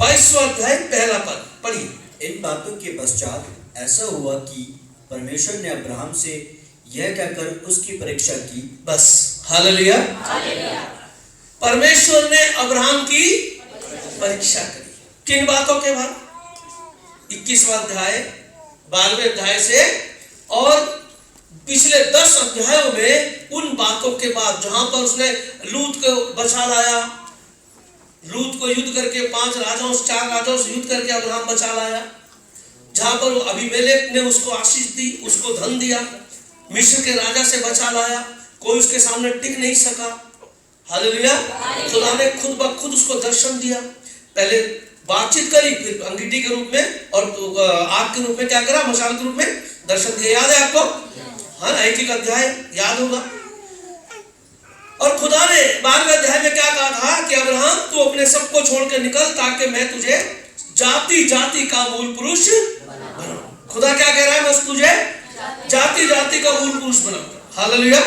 22वां अध्याय पहला पद पढ़िए। इन बातों के पश्चात ऐसा हुआ कि परमेश्वर ने अब्राहम से यह कहकर उसकी परीक्षा की। बस, हालेलुया। परमेश्वर ने अब्राहम की परीक्षा करी। किन बातों के बाद? 21वां अध्याय 12वें अध्याय से और पिछले 10 अध्यायों में उन बातों के बाद जहां पर उसने लूत को बचा लाया, लूत को युद्ध करके 4 राजाओं से युद्ध करके अब्राहम बचा लाया, जहां पर अबीमेलेक ने उसको आशीष दी, उसको धन दिया, मिस्र के राजा से बचा लाया, कोई उसके सामने टिक नहीं सका। हालेलुया। खुदा ने खुद ब खुद उसको दर्शन दिया। पहले बातचीत करी, फिर अंगीठी के रूप में और आग के रूप में क्या करा, मशाल के रूप में दर्शन दिया। याद है आपको? हाँ, 1 अध्याय याद होगा। और खुदा ने 12वें अध्याय में क्या कहा था कि अब्राहम तू अपने सबको छोड़ के निकल ताकि मैं तुझे जाति जाति का मूल पुरुष बनाऊं। खुदा क्या कह रहा है? मैं तुझे जाति जाति का मूल पुरुष बनाऊंगा। हालेलुया।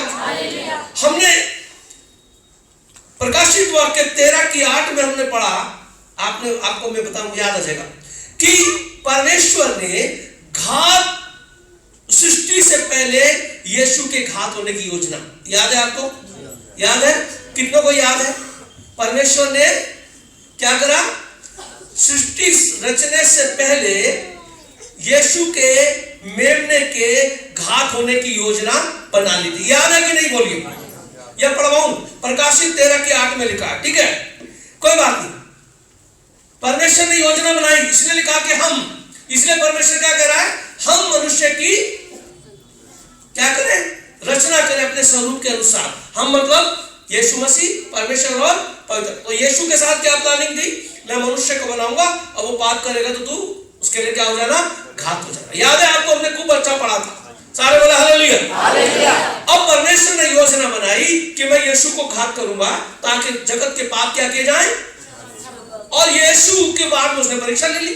हमने प्रकाशित वाक्य 13:8 में हमने पढ़ा, आपको मैं बताऊं, याद आ जाएगा कि परमेश्वर ने घात सृष्टि से पहले यीशु के घात होने की योजना, याद है आपको? याद है? कितनों को याद है? परमेश्वर ने क्या करा? सृष्टि रचने से पहले यीशु के मेमने के घात होने की योजना बना ली थी। याद है कि नहीं? बोलिए। यह पढ़वाऊं, प्रकाशित 13:8 में लिखा है, ठीक है? कोई बात नहीं। परमेश्वर ने योजना बनाई, इसने लिखा कि हम, इसलिए परमेश्वर क्या कह रहा है? हम मनुष्य की क्या करें? रचना करें अपने स्वरूप के अनुसार। हम मतलब यीशु मसीह, परमेश्वर और पवित्र। तो यीशु के साथ क्या प्लानिंग थी? मैं मनुष्य को बनाऊंगा और वो पाप करेगा तो तू उसके लिए क्या हो जाना? घात हो जाना। याद है आपको? हमने खूब अच्छा पढ़ा था। सारे बोला हालेलुया। अब परमेश्वर ने योजना बनाई कि मैं यीशु को घात करूंगा ताकि जगत के पाप क्या किए जाए। और यीशु के बाद उसने परीक्षा ले ली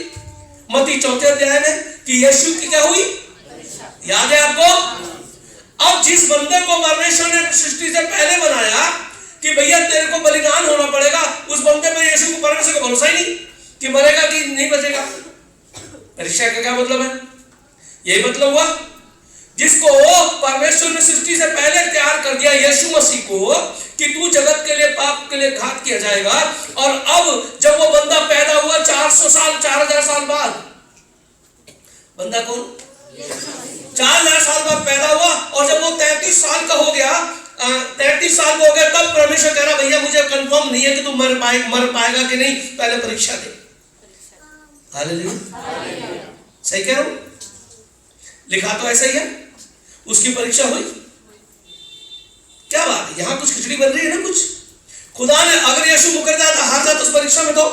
मत्ती 4 अध्याय में कि यीशु की क्या हुई? याद है आपको? अब जिस बंदे को परमेश्वर ने सृष्टि से पहले बनाया कि भैया तेरे को बलिदान होना पड़ेगा, उस बंदे पर यीशु को, परमेश्वर को भरोसा ही नहीं कि मरेगा कि नहीं बचेगा। परीक्षा का क्या मतलब है? यही मतलब हुआ जिसको परमेश्वर ने सृष्टि से पहले तैयार कर दिया, यीशु मसीह को, कि तू जगत के लिए, पाप के लिए घात किया जाएगा। और अब जब वो बंदा पैदा हुआ 4000 साल बाद, बंदा कौन? 4000 साल बाद पैदा हुआ। और जब वो 33 साल का हो गया, 33 साल का हो गया, तब परमेश्वर कह रहा भैया मुझे कंफर्म नहीं है कि तू मर पाएगा कि नहीं, पहले परीक्षा दे। हालेलुया। सही कह रहा हूं? लिखा तो ऐसा ही है। उसकी परीक्षा हुई। क्या बात है? यहां कुछ खिचड़ी बन रही है ना कुछ। खुदा ने, अगर यीशु मुकर जाता, हार जाता उस परीक्षा में, तो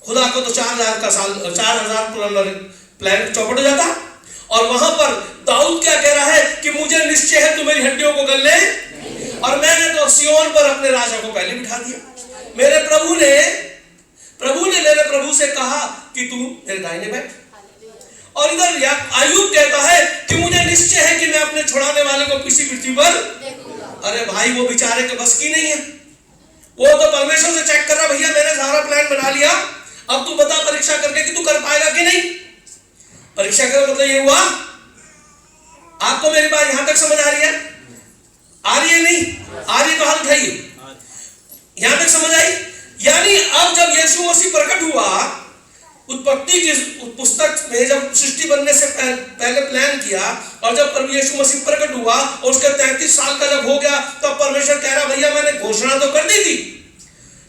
खुदा को तो 4000 प्लेनेट चौपट हो जाता। और वहां पर दाऊद क्या कह रहा है कि मुझे निश्चय है तू मेरी हड्डियों को गल ले, और मैंने तो सिय्योन पर अपने राजा को पहले बिठा दिया। मेरे प्रभु ने मेरे प्रभु से कहा कि तू मेरे दाहिने बैठ। और इधर अय्यूब कहता है कि मुझे निश्चय है कि मैं अपने छुड़ाने वाले को किसी पृथ्वी पर। अरे भाई, वो बेचारे के बस की नहीं है। वो तो परमेश्वर से चेक कर रहा, भैया मैंने सारा प्लान बना लिया, अब तू बता परीक्षा करके कि तू कर पाएगा कि नहीं। परीक्षा का मतलब ये हुआ, आपको मेरी बात यहां तक समझ आ रही है? आ रही है? नहीं आ रही तो हाथ उठाइए। यहां तक समझ आई? यानी अब जब यीशु मसीह प्रकट हुआ, उत्पत्ति की पुस्तक में जब सृष्टि बनने से पहले प्लान किया, और जब प्रभु यीशु मसीह प्रकट हुआ और उसका 33 साल का जब हो गया, तब परमेश्वर कह रहा भैया मैंने घोषणा तो कर दी थी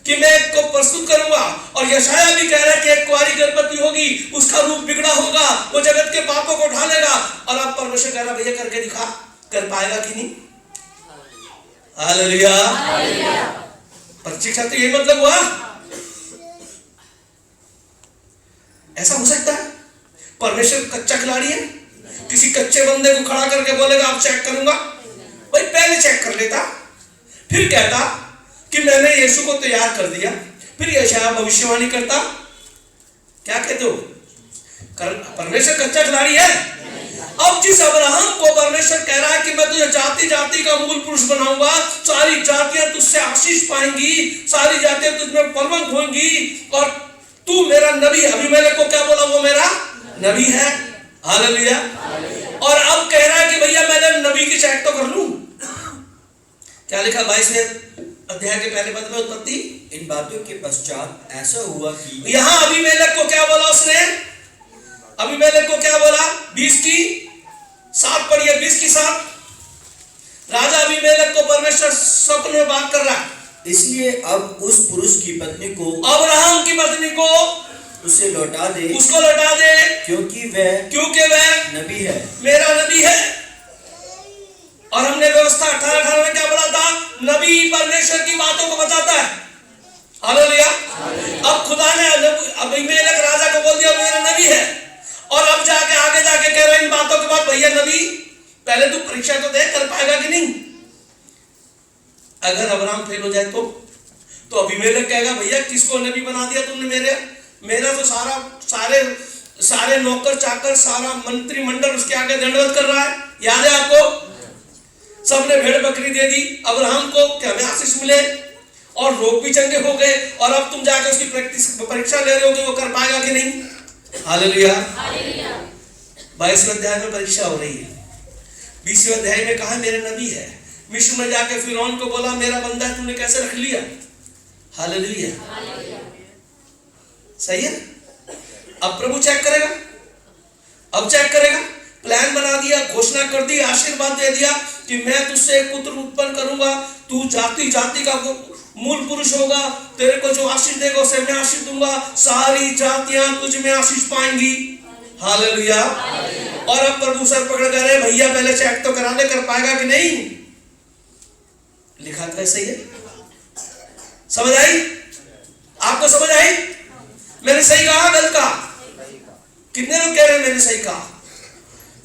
कि मैं एक को प्रस्तुत करूंगा। और यशायाह भी कह रहा है कि एक कुंवारी गर्भवती होगी, उसका रूप बिगड़ा होगा, वो जगत के पापों को उठा लेगा। और अब परमेश्वर कह रहा भैया करके दिखा, कर पाएगा कि नहीं? हालेलुया। परीक्षा तो यही मतलब हुआ। ऐसा हो सकता है? परमेश्वर कच्चा खिलाड़ी है, किसी कच्चे बंदे को खड़ा करके बोलेगा अब चेक करूंगा। भाई पहले चेक कर लेता, फिर कहता कि मैंने यीशु को तैयार कर दिया, फिर यशायाह भविष्यवाणी करता। क्या कहते हो? परमेश्वर कच्चा खिलाड़ी है। अब जिस अब्राहम को परमेश्वर कह रहा है कि मैं तुझे जाति जाति का मूल पुरुष बनाऊंगा, सारी जातियां तुझसे आशीष पाएंगी, सारी जातियां तुझमें बलवंत होंगी, और तू मेरा नबी। अबीमेलेक को क्या बोला? वो मेरा नबी है। हालेलुया। और अब कह रहा है कि भैया मैंने नबी की चेक तो कर लूं। क्या लिखा 22वें अध्याय के पहले पद में उत्पत्ति? इन बातों के पश्चात ऐसा हुआ कि यहां अबीमेलेक को क्या बोला उसने? अबीमेलेक को क्या बोला? 20 की 7 पढ़िए, 20 की 7। राजा अबीमेलेक को परमेश्वर स्वप्न में बात कर रहा है। इसलिए अब उस पुरुष की पत्नी को, अब्राहम की पत्नी को उसे लौटा दे, उसको लौटा दे, क्योंकि वह नबी है, मेरा नबी है। और हमने व्यवस्था 18 में क्या बोला था? नबी परमेश्वर की बातों को बताता है। हालेलुया। अब खुदा ने अबीमेलेक राजा को बोल दिया मेरा नबी है, और अब जाके आगे जाके कह रहे हैं इन बातों के बाद भैया नबी पहले तू परीक्षा तो दे, कर पाएगा कि नहीं। अगर अब्राहम फेल हो जाए तो अबीमेलेक कहेगा भैया किसको नबी बना दिया तुमने? मेरा तो सारे नौकर चाकर, सारा मंत्रिमंडल उसके आगे दंडवत कर रहा है। याद है आपको? सबने भेड़ बकरी दे दी अब्राहम को कि हमें आशीष मिले, और रोग भी चंगे हो गए, और अब तुम जाकर उसकी परीक्षा ले रहे हो कि वो कर पाएगा कि नहीं। हालेलुया। 22वें अध्याय में परीक्षा हो रही है। 20वें अध्याय में कहा मेरे नबी है। मिस्र में जाके फिरौन को बोला मेरा बंदा है, तूने कैसे रख लिया? हालेलुया। सही है। अब प्रभु चेक करेगा, अब चेक करेगा। प्लान बना दिया, घोषणा कर दी, आशीर्वाद दे दिया कि मैं तुझसे एक पुत्र उत्पन्न करूंगा, तू जाति जाति का मूल पुरुष होगा, तेरे को जो आशीष देगा उसे मैं आशीष दूंगा, सारी जातियां तुझ में आशीष पाएंगी। हालेलुया। और अब प्रभु सर पकड़ कर रहे भैया पहले चेक तो करा ले, कर पाएगा कि नहीं। लिखा तो ऐसे ही है। समझ आई? आपको समझ आई? मैंने सही कहा गलत कहा? कितने लोग कह रहे हैं मैंने सही कहा?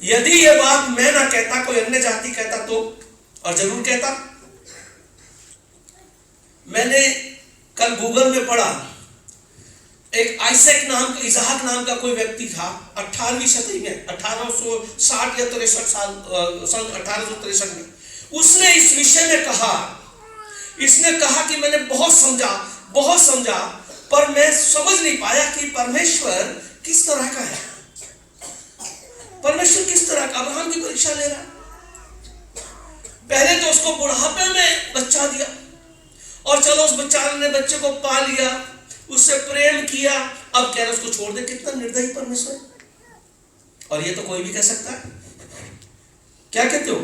यदि ये बात मैं ना कहता, कोई अन्य जाति कहता तो, और जरूर कहता। मैंने कल गूगल में पढ़ा, एक इसहाक नाम का कोई व्यक्ति था 18वीं सदी में, 1860 या 63 साल, सन 1863 में। उसने इस विषय में कहा, इसने कहा कि मैंने बहुत समझा, पर मैं समझ नहीं पाया कि परमेश्वर किस तरह का है। परमेश्वर किस तरह का? अब्राहम की परीक्षा ले रहा है। पहले तो उसको बुढ़ापे में बच्चा दिया, और चलो उस बच्चे को पा लिया, उससे प्रेम किया, अब कह रहे उसको छोड़ दे। कितना निर्दयी परमेश्वर। और ये तो कोई भी कह सकता है। क्या कहते हो?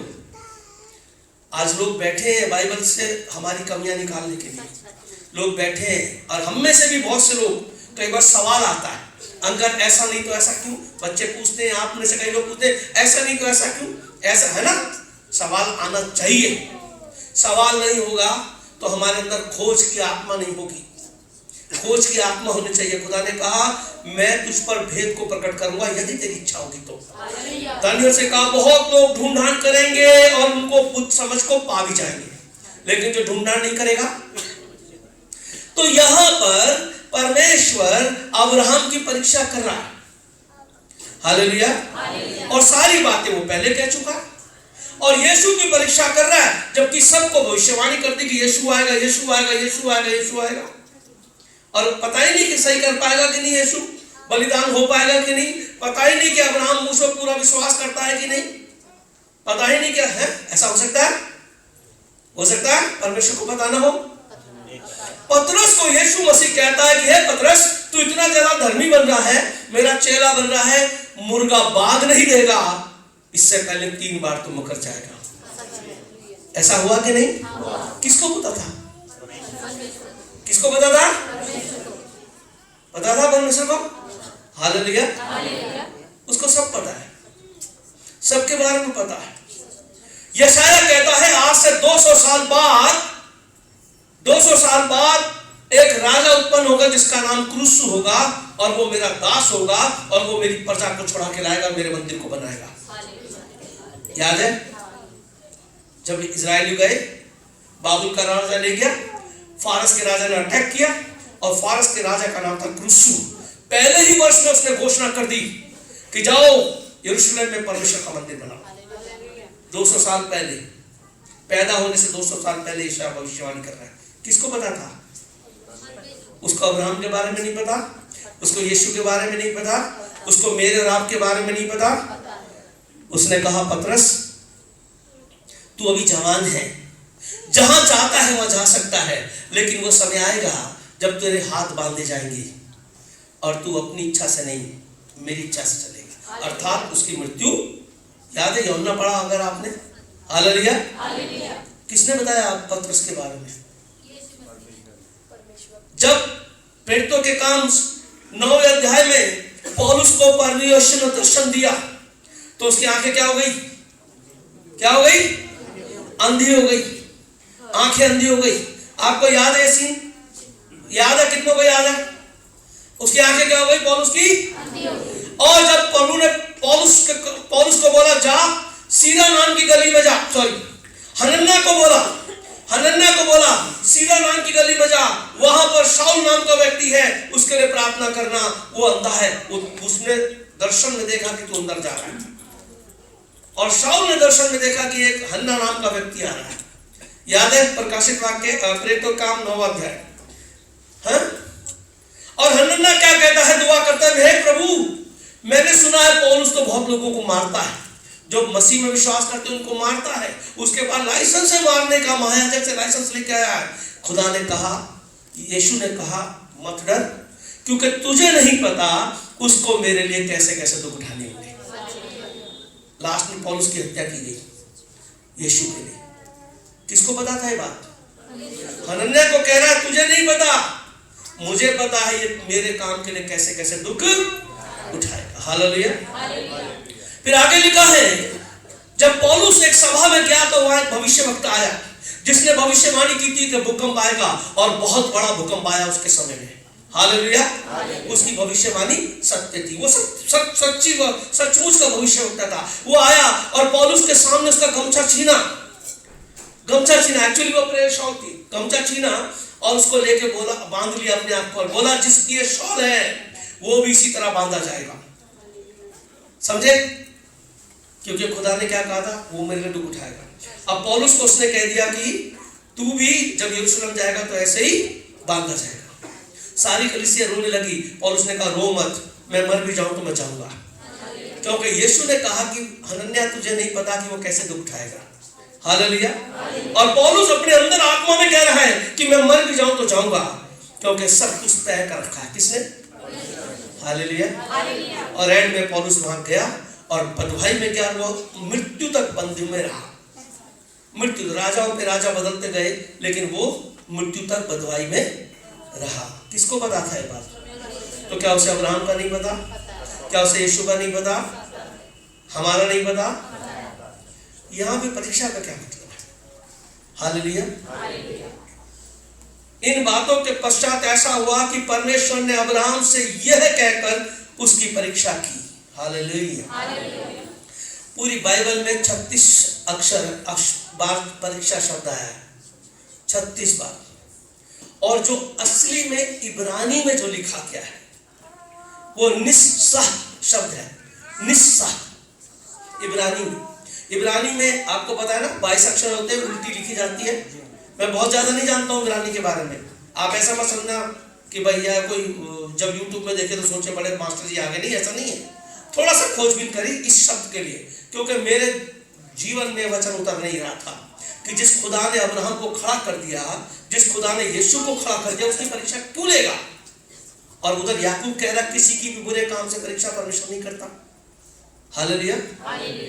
आज लोग बैठे हैं बाइबल से हमारी कमियां निकालने के लिए। लोग बैठे हैं, और हम में से भी बहुत से लोग, कई बार सवाल आता है, अंकल ऐसा नहीं तो ऐसा क्यों? बच्चे पूछते हैं, आप में से कई लोग पूछते हैं ऐसा नहीं तो ऐसा क्यों? ऐसा है ना। सवाल आना चाहिए। सवाल नहीं होगा तो हमारे अंदर खोज की आत्मा नहीं होगी। खोज की आत्मा होनी चाहिए। खुदा ने कहा मैं तुझ पर भेद को प्रकट करूंगा यदि तेरी इच्छा होगी तो। दानियल से कहा बहुत लोग ढूंढान करेंगे और उनको बुद्ध समझ को पा भी जाएंगे, लेकिन जो ढूंढान नहीं करेगा। तो यहां पर परमेश्वर अब्राहम की परीक्षा कर रहा है। हालेलुया। और सारी बातें वो पहले कह चुका है, और यीशु की परीक्षा कर रहा है, जबकि सबको भविष्यवाणी कर दी कि यीशु आएगा, यीशु आएगा, यीशु आएगा, यीशु आएगा, और पता ही नहीं कि सही कर पाएगा कि नहीं, यीशु बलिदान हो पाएगा कि नहीं, पता ही नहीं कि अब्राहम मुझ पर पूरा विश्वास करता है कि नहीं, पता ही नहीं क्या है। ऐसा हो सकता है? हो सकता है परमेश्वर को पता ना हो। पतरस को यीशु मसीह कहता है कि हे पतरस, तू इतना ज्यादा धर्मी बन रहा है, मेरा चेला बन रहा है, मुर्गा बाग नहीं देगा इससे पहले 3 बार तू मुकर जाएगा। ऐसा हुआ कि नहीं? किसको पता था? किसको पता था? पता था परमेश्वर को। हालेलुया। उसको सब पता है, सबके बारे में पता है। यशाया कहता है आज से 200 साल बाद एक राजा उत्पन्न होगा जिसका नाम क्रूसु होगा, और वो मेरा दास होगा, और वो मेरी प्रजा को छुड़ा के लाएगा, मेरे मंदिर को बनाएगा। याद है जब इजरायली गए, बाबुल का राजा ले गया, फारस के राजा ने अटैक किया, और फारस के राजा का नाम था क्रूसु। पहले ही वर्ष में उसने घोषणा कर दी कि जाओ यरूशलेम में परमेश्वर का मंदिर बनाओ। 200 साल पहले, पैदा होने से 200 साल पहले यशायाह भविष्यवाणी कर रहा है। किसको पता था? उसको अब्राहम के बारे में नहीं पता, उसको यीशु के बारे में नहीं पता, उसको मेरे और आपके बारे में नहीं पता। उसने कहा पतरस तू अभी जवान है, जहां चाहता है वहां जा सकता है, लेकिन वो समय आएगा जब तेरे हाथ बांधे जाएंगे और तू अपनी इच्छा से नहीं मेरी इच्छा से चलेगा, अर्थात उसकी मृत्यु। याद है यूहन्ना पढ़ा अगर आपने? हालेलुया। किसने बताया आप पतरस के बारे में? जब प्रेरितों के काम 9वें अध्याय में पौलुस को परमेश्वर ने दर्शन दिया तो उसकी आंखें क्या हो गई? क्या हो गई? अंधी हो गई, आंखें अंधी हो गई। आपको याद है सीन? याद है? कितनों को याद है? उसकी आंखें क्या हो गई? पौलुस की अंधी हो गई। और जब प्रभु ने पौलुस को बोला जा सीरा नाम की गली में जा, सॉरी हनन्याह को बोला सीरा नाम की गली में जा, वहां पर शाऊल नाम का व्यक्ति है, उसके लिए प्रार्थना करना, वो अंधा है। उसने दर्शन में देखा कि तू अंदर जा रहा है, और शाऊल ने दर्शन में देखा कि एक हन्ना नाम का व्यक्ति आ रहा है। याद है प्रकाशित वाक्य प्रेरितों का काम 9वां अध्याय। हाँ? और हनन्याह क्या कहता है? दुआ करता है, हे प्रभु मैंने सुना है पौलुस तो बहुत लोगों को मारता है, जो मसीह में विश्वास करते हैं उनको मारता है, उसके पास लाइसेंस है मारने का, महायाजक से लाइसेंस लेके आया है। खुदा ने कहा, यीशु ने कहा मत डर, क्योंकि तुझे नहीं पता उसको मेरे लिए कैसे कैसे दुख उठाने होंगे। लास्ट में पौलुस की हत्या की गई यीशु के लिए। किसको पता था ये बात? हनन्याह को कह रहा है तुझे नहीं पता, मुझे पता है ये मेरे काम के लिए कैसे कैसे दुख उठाएगा। हालेलुया। फिर आगे लिखा है जब पौलुस एक सभा में गया तो वहां एक भविष्यवक्ता आया जिसने भविष्यवाणी की थी कि भूकंप आएगा, और बहुत बड़ा भूकंप आया उसके समय में। हालेलुया। उसकी भविष्यवाणी सत्य थी, वो सचमुच का भविष्यवक्ता था। वो आया और पौलुस के सामने उसका गमछा छीना, एक्चुअली वो प्रेरित शॉल थी, गमछा छीना और उसको लेके बोला, बांध लिया अपने आप को, और बोला जिसकी ये शॉल है वो भी इसी तरह बांधा जाएगा। समझे? क्योंकि खुदा ने क्या कहा था? वो मेरे लिए दुख उठाएगा। अब पौलुस को उसने कह दिया कि तू भी जब यरूशलेम जाएगा तो ऐसे ही बांधा जाएगा। सारी कलीसिया रोने लगी। पौलुस ने कहा रो मत, मैं मर भी जाऊं तो मैं जाऊंगा, क्योंकि यीशु ने कहा कि हनन्याह तुझे नहीं पता कि वो कैसे दुख उठाएगा। हालेलुया। और पौलुस अपने अंदर आत्मा में कह रहा है कि मैं मर भी जाऊं तो जाऊंगा, क्योंकि सब कुछ तय कर रखा है। किसने? हालेलुया। और एंड में पौलुस वहां गया और बंधुआई में क्या हुआ? मृत्यु तक बंदी में रहा। मृत्यु, राजाओं पे राजा बदलते गए, लेकिन वो मृत्यु तक बंधुआई में रहा। किसको पता था ये बात? तो क्या उसे अब्राहम का नहीं पता? क्या उसे यीशु का नहीं पता? हमारा नहीं पता? यहाँ पे परीक्षा का क्या मतलब है? हालेलुया। इन बातों के पश्चात ऐसा हुआ कि परमेश्वर ने अब्राहम से यह कहकर उसकी परीक्षा की। हालेलुया। पूरी बाइबल में 36 बार परीक्षा शब्द आया है, 36 बार। और जो असली में इब्रानी में जो लिखा गया है वो निस्साह शब्द है। निस्साह इब्रानी में आपको पता है ना 22 अक्षर होते हैं, उल्टी लिखी जाती है। मैं बहुत ज्यादा नहीं जानता हूँ इब्रानी के बारे में, आप ऐसा मत समझना कि भैया कोई जब यूट्यूब में देखे तो सोचे बड़े मास्टर जी आगे। नहीं, ऐसा नहीं है। थोड़ा सा खोजबीन करी इस शब्द के लिए, क्योंकि मेरे जीवन में वचन उतर नहीं रहा था कि जिस खुदा ने अब्राहम को खड़ा कर दिया, जिस खुदा ने यीशु को खड़ा कर दिया, उसकी परीक्षा क्यों लेगा? और उधर याकूब कह रहा किसी की भी बुरे काम से परीक्षा परमेश्वर नहीं करता। हालेलुया।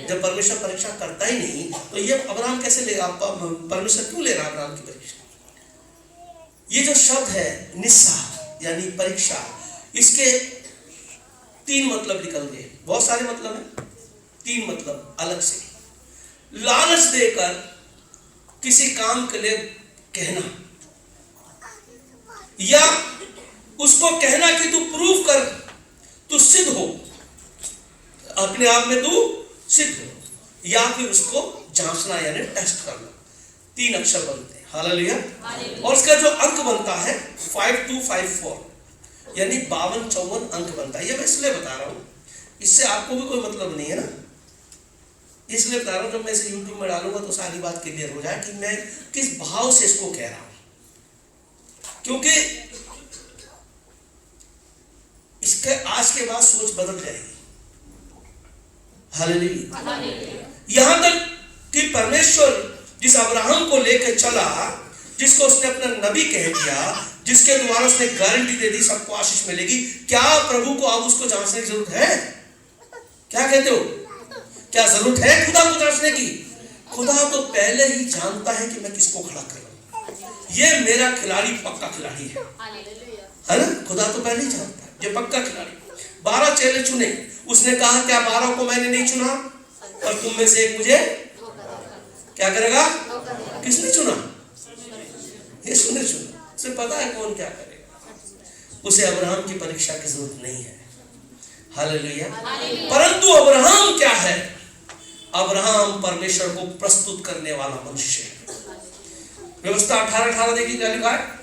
जब परमेश्वर परीक्षा करता ही नहीं तो ये अब्राहम कैसे लेगा? परमेश्वर क्यों ले रहा अब्राहम की परीक्षा? ये जो शब्द है निस्सा यानी परीक्षा, इसके 3 मतलब निकल गए। बहुत सारे मतलब है, 3 मतलब अलग से। लालच देकर किसी काम के लिए कहना, या उसको कहना कि तू प्रूव कर, तू सिद्ध हो, अपने आप में तू सिद्ध हो, या फिर उसको जांचना यानी टेस्ट करना। 3 अक्षर बनते हैं। हालेलुया। और इसका जो अंक बनता है 5254 यानी 52-54 अंक बनता है। ये मैं इसलिए बता रहा हूं, इससे आपको भी कोई मतलब नहीं है ना, इसलिए बता रहा हूं। जब मैं इसे यूट्यूब में डालूंगा तो सारी बात क्लियर हो जाए कि मैं किस भाव से इसको कह रहा हूं। क्योंकि इसके आज के बाद सोच बदल जाएगी। हालेलुया। यहां तक कि परमेश्वर जिस अब्राहम को लेकर चला, जिसको उसने अपना नबी कह दिया, जिसके द्वारा उसने गारंटी दे दी सबको आशीष मिलेगी, क्या प्रभु को अब उसको जांचने की जरूरत है? क्या कहते हो? क्या जरूरत है खुदा को जांचने की? खुदा तो पहले ही जानता है कि मैं किसको खड़ा करूं। ये मेरा खिलाड़ी पक्का खिलाड़ी है ना? खुदा तो पहले ही जानता है ये पक्का खिलाड़ी। 12 चेले चुने, उसने कहा क्या 12 को मैंने नहीं चुना और तुम में से एक मुझे क्या करेगा? किसने चुना? यीशु ने चुना। उसे पता है कौन क्या करेगा। उसे अब्राहम की परीक्षा की जरूरत नहीं है। हालेलुया। परंतु अब्राहम क्या है? अब्राहम परमेश्वर को प्रस्तुत करने वाला मनुष्य है। व्यवस्था 18:18 देखिए क्या लिखा है।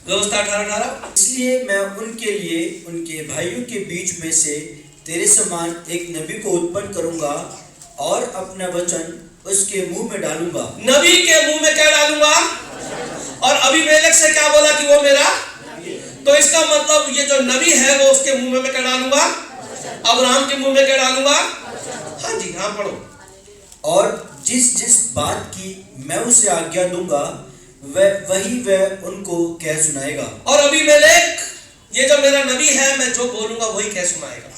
व्यवस्था 18:18, इसलिए मैं उनके लिए उनके भाइयों के बीच में से तेरे समान एक नबी को उत्पन्न करूंगा और अपना वचन उसके मुंह में डालूंगा। नबी के मुंह में क्या डालूंगा? और अबीमेलेक से क्या बोला कि वो मेरा, तो इसका मतलब ये जो नबी है वो उसके मुंह में मैं क्या डालूंगा? अब्राहम के मुंह में क्या डालूंगा? हाँ जी, हाँ पढ़ो। और जिस जिस बात की मैं उसे आज्ञा दूंगा वह उनको कह सुनाएगा। और अबीमेलेक, ये जो मेरा नबी है, मैं जो बोलूंगा वही कह सुनाएगा,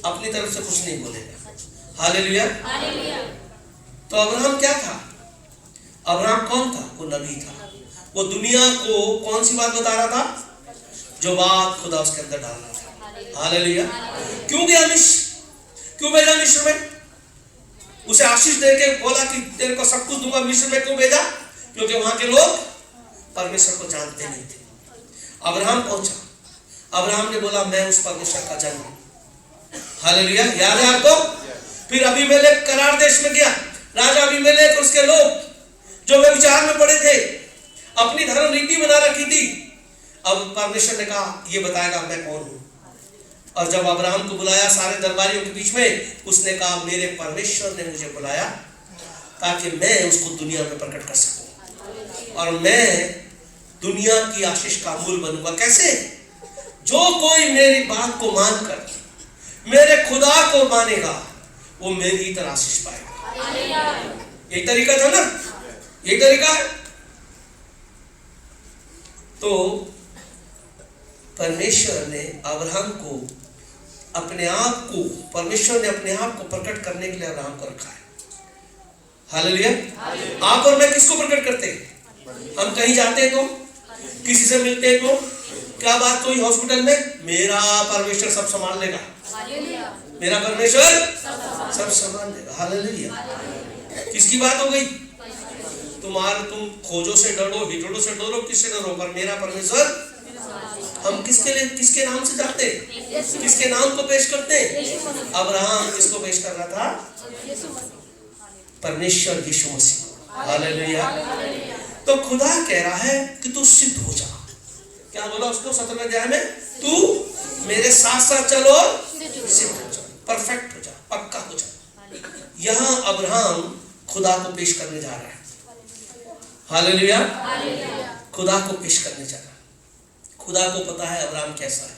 अपनी तरफ से कुछ नहीं बोलेगा। हालेलुया। तो अब्राहम क्या था? अब्राहम कौन था? वो नबी था। वो दुनिया को कौन सी बात बता रहा था? जो बात खुदा उसके अंदर डाल रहा था। हालेलुया। क्यों गया मिस्र? क्यों भेजा मिस्र में? उसे आशीष देके बोला कि तेरे को सब कुछ दूंगा। मिस्र में क्यों भेजा? क्योंकि वहां के लोग परमेश्वर को जानते नहीं थे। अब्राहम पहुंचा, अब्राहम ने बोला मैं उस परमेश्वर का जन हूं। हालेलुया। याद है आपको? फिर अबीमेलेक करार देश में गया। राजा अबीमेलेक और उसके लोग जो व्यभिचार में पड़े थे, अपनी धर्म रीति बना रखी थी। अब परमेश्वर ने कहा ये बताएगा मैं कौन हूं। और जब अब्राहम को बुलाया सारे दरबारियों के बीच में, उसने कहा मेरे परमेश्वर ने मुझे बुलाया ताकि मैं उसको दुनिया में प्रकट कर सकूं और मैं दुनिया की आशीष का मूल बनूंगा। कैसे? जो कोई मेरी बात को मानकर मेरे खुदा को मानेगा वो मेरी ही तरह आशीष पाएगा। यही तरीका था ना? यही तरीका है। तो परमेश्वर ने अब्राहम को अपने आप को, परमेश्वर ने अपने आप को प्रकट करने के लिए अब्राहम को रखा है। हालेलुया। आप और मैं किसको प्रकट करते हैं? हम कहीं जाते हैं तो, किसी से मिलते हैं तो, क्या बात कोई हॉस्पिटल में, मेरा परमेश्वर सब संभाल लेगा, मेरा परमेश्वर सब संभाल लेगा। हालेलुया। किसकी बात हो गई? तुम खोजो से डरो, हिजड़ों से डरो, किससे डरो, पर मेरा परमेश्वर। हम किसके नाम से जाते हैं? किसके नाम को पेश करते हैं? अब्राहम किसको पेश कर रहा था? परमेश्वर यीशु मसीह। हालेलुया। तो खुदा कह रहा है कि तू सिद्ध हो जा। क्या बोला उसको 17वें अध्याय में? तू मेरे साथ साथ चलो, सिद्ध हो जा, परफेक्ट हो जा, पक्का हो जा। यहां अब्राहम खुदा को पेश करने जा रहा है। हालेलुया। खुदा को पेश करने जा रहा है। खुदा को पता है अब्राहम कैसा है,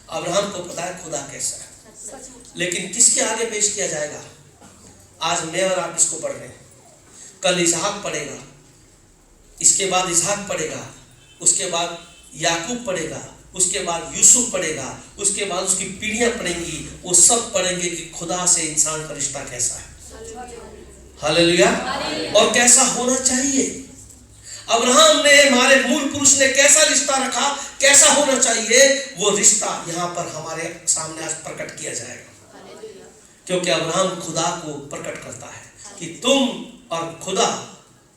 अब्राहम को पता है खुदा कैसा है, लेकिन किसके आगे पेश किया जाएगा? आज मैं और आप इसको पढ़ रहे हैं, कल इसहाक पढ़ेगा, इसके बाद इसहाक पढ़ेगा, उसके बाद याकूब पढ़ेगा, उसके बाद यूसुफ पढ़ेगा, उसके बाद उसकी पीढ़ियां पढ़ेंगी। वो सब पढ़ेंगे कि खुदा से इंसान का रिश्ता कैसा है। हालेलुया। और कैसा होना चाहिए। अब्राहम ने, हमारे मूल पुरुष ने कैसा रिश्ता रखा, कैसा होना चाहिए, वो रिश्ता यहाँ पर हमारे सामने आज प्रकट किया जाएगा। क्योंकि अब्राहम खुदा को प्रकट करता है कि तुम और खुदा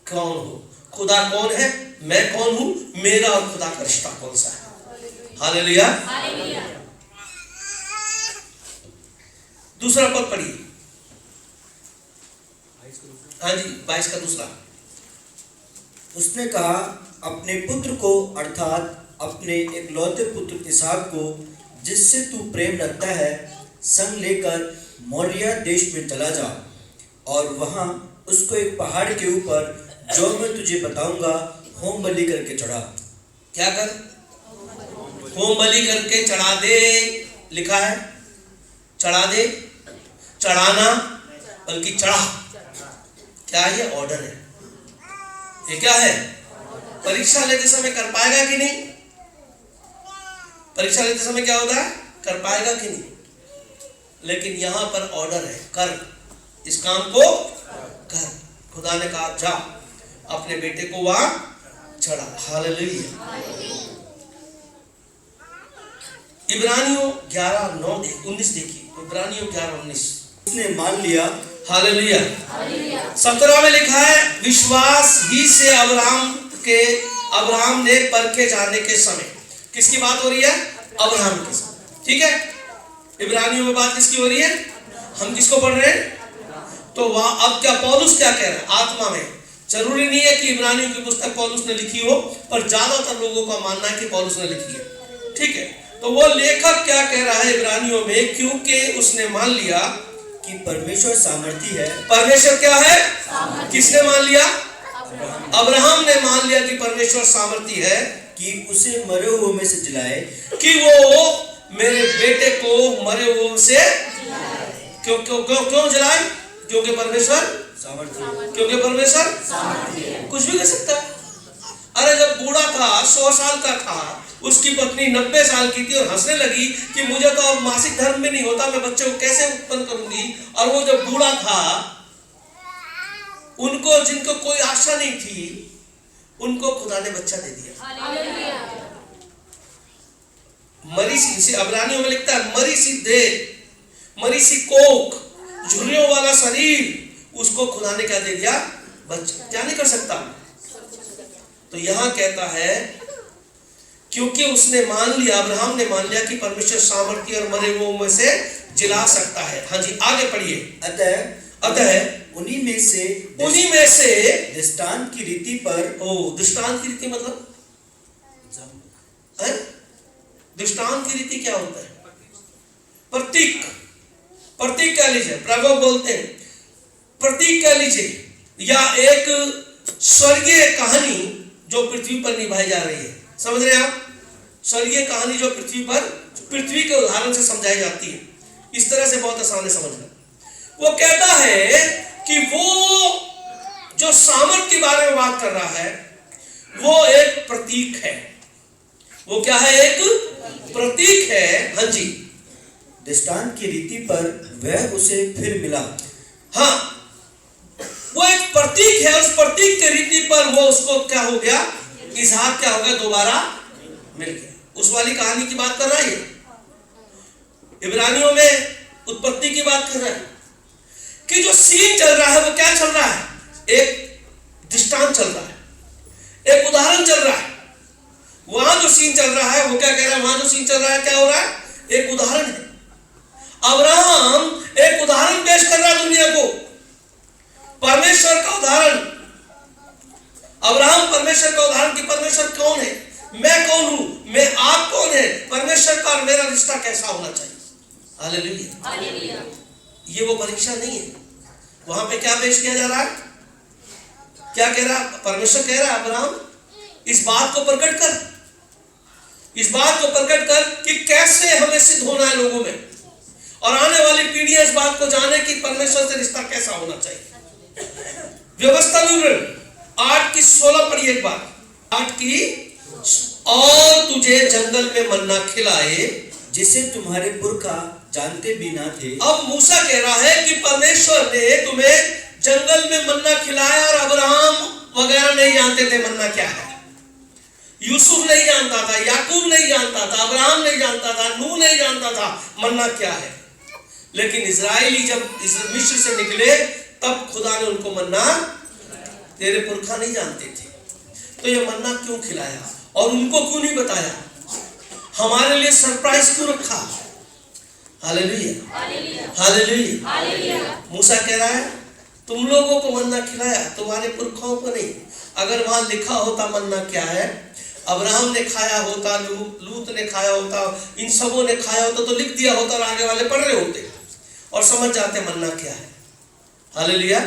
कौन हो। खुदा कौन है, मैं कौन हूं, मेरा और खुदा का रिश्ता कौन सा है। हालेलुया। दूसरा पद पढ़िए। हाँ जी, 22 का दूसरा। उसने कहा अपने पुत्र को, अर्थात अपने इकलौते पुत्र इसहाक को, जिससे तू प्रेम रखता है, संग लेकर मोरिया देश में चला जा और वहां उसको एक पहाड़ के ऊपर, जो मैं तुझे बताऊंगा, होम बलि करके चढ़ा। क्या कर? होम बलि करके चढ़ा दे, लिखा है चढ़ा दे, चढ़ाना बल्कि चढ़ा। क्या है ये? ऑर्डर है। ये क्या है? परीक्षा लेते समय कर पाएगा कि नहीं? परीक्षा लेते समय क्या होता है? कर पाएगा कि नहीं? लेकिन यहां पर ऑर्डर है, कर, इस काम को कर। खुदा ने कहा जा अपने बेटे को वहां चढ़ा। हालेलुया। इब्रानियों 11:19 देखिए, इब्रानियों 11:19। उसने मान लिया। हालेलुया। 17 में लिखा है विश्वास ही से अब्राहम ने परखे जाने के समय। किसकी बात हो रही है? अब्राहम की। ठीक है, इब्रानियों में बात किसकी हो रही है? हम किसको पढ़ रहे हैं? तो वहां अब क्या पौलुस क्या कह रहे हैं? आत्मा में। जरूरी नहीं है कि इब्रानियों की पुस्तक पौलुस ने लिखी हो, पर ज्यादातर लोगों का मानना है कि पौलुस ने लिखी है। ठीक है, तो वो लेखक क्या कह रहा है इब्रानियों में? क्योंकि उसने मान लिया कि परमेश्वर सामर्थी है। परमेश्वर क्या है? किसने मान लिया? अब्राहम ने मान लिया कि परमेश्वर सामर्थी है कि उसे मरे हुए में से जिलाए, कि वो मेरे बेटे को मरे हुए से क्यों क्यों क्यों क्यों जलाए? क्योंकि परमेश्वर सामर्थी है। क्योंकि परमेश्वर कुछ भी कर सकता है। अरे जब बूढ़ा था, 100 साल का था, उसकी पत्नी 90 साल की थी और हंसने लगी कि मुझे तो अब मासिक धर्म में नहीं होता, मैं बच्चे को कैसे उत्पन्न करूंगी। और वो जब बूढ़ा था, उनको जिनको कोई आशा नहीं थी, उनको खुदा ने बच्चा दे दिया। मरी सी, अब्रानियों में लिखता है मरी सी देह, मरी सी कोख, झुर्रियों वाला शरीर, उसको खुदा ने क्या दे दिया? बच्चा। क्या नहीं कर सकता? तो यहां कहता है क्योंकि उसने मान लिया, अब्राहम ने मान लिया कि परमेश्वर सामर्थी और मरे हुओं में से जिला सकता है। हाँ जी, आगे पढ़िए। अतः उन्हीं में से दृष्टांत की रीति पर। दृष्टांत की रीति मतलब दृष्टांत की रीति क्या होता है? प्रतीक। प्रतीक कह लीजिए, प्रभु बोलते हैं प्रतीक कह लीजिए, या एक स्वर्गीय कहानी जो पृथ्वी पर निभाई जा रही है। समझ रहे हैं आप? स्वर्गीय कहानी जो पृथ्वी के उदाहरण से समझाई जाती है। इस तरह से बहुत आसान है समझना। वो कहता है कि वो जो सामर्थ के बारे में बात कर रहा है, वो एक प्रतीक है। वो क्या है? एक प्रतीक है। हाँ जी, दृष्टांत की रीति पर वह उसे फिर मिला। हाँ, वो एक प्रतीक है। उस प्रतीक के रीति पर वो उसको क्या हो गया? इसहाक क्या हो गया? दोबारा मिल गया। उस वाली कहानी की बात कर रहा है। इब्रानियों में उत्पत्ति की बात कर रहा है कि जो सीन चल रहा है वो क्या चल रहा है? एक दृष्टांत चल रहा है, एक उदाहरण चल रहा है। वहां जो सीन चल रहा है वो क्या कह रहा है? वहां जो सीन चल रहा है क्या हो रहा है? एक उदाहरण है। अब्राहम एक उदाहरण पेश कर रहा है दुनिया को, परमेश्वर का उदाहरण। अब्राहम परमेश्वर का उदाहरण कि परमेश्वर कौन है, मैं कौन हूं, मैं आप कौन है, परमेश्वर का और मेरा रिश्ता कैसा होना चाहिए। हालेलुया। ये वो परीक्षा नहीं है। वहां पे क्या पेश किया जा रहा है? क्या कह रहा है? परमेश्वर कह रहा है अब्राहम इस बात को प्रकट कर, इस बात को प्रकट कर कि कैसे हमें सिद्ध होना है लोगों में, और आने वाली पीढ़ियां इस बात को जाने कि परमेश्वर से रिश्ता कैसा होना चाहिए। व्यवस्था विवरण 8:16 पढ़िए एक बार। 8 और तुझे जंगल में मन्ना खिलाए जिसे तुम्हारे पुरखा जानते भी ना थे। अब मूसा कह रहा है कि परमेश्वर ने तुम्हें जंगल में मन्ना खिलाया, और अब्राहम वगैरह नहीं जानते थे मन्ना क्या है। यूसुफ नहीं जानता था, याकूब नहीं जानता था, अब्राहम नहीं जानता था, नूह नहीं जानता था मन्ना क्या है। लेकिन इजराइली जब मिस्र से निकले तब खुदा ने उनको मन्ना, तेरे पुरखा नहीं जानते थे, तो ये मन्ना क्यों खिलाया और उनको क्यों नहीं बताया? हमारे लिए सरप्राइज क्यों रखा? Hallelujah, hallelujah. मूसा कह रहा है तुम लोगों को मन्ना खिलाया, तुम्हारे पुरखाओं को नहीं। अगर वहां लिखा होता मन्ना क्या है, अब्राहम ने खाया होता, लूत ने खाया होता, इन सबों ने खाया होता, तो लिख दिया होता और आगे वाले पढ़ रहे होते और समझ जाते मन्ना क्या है। हालेलुया।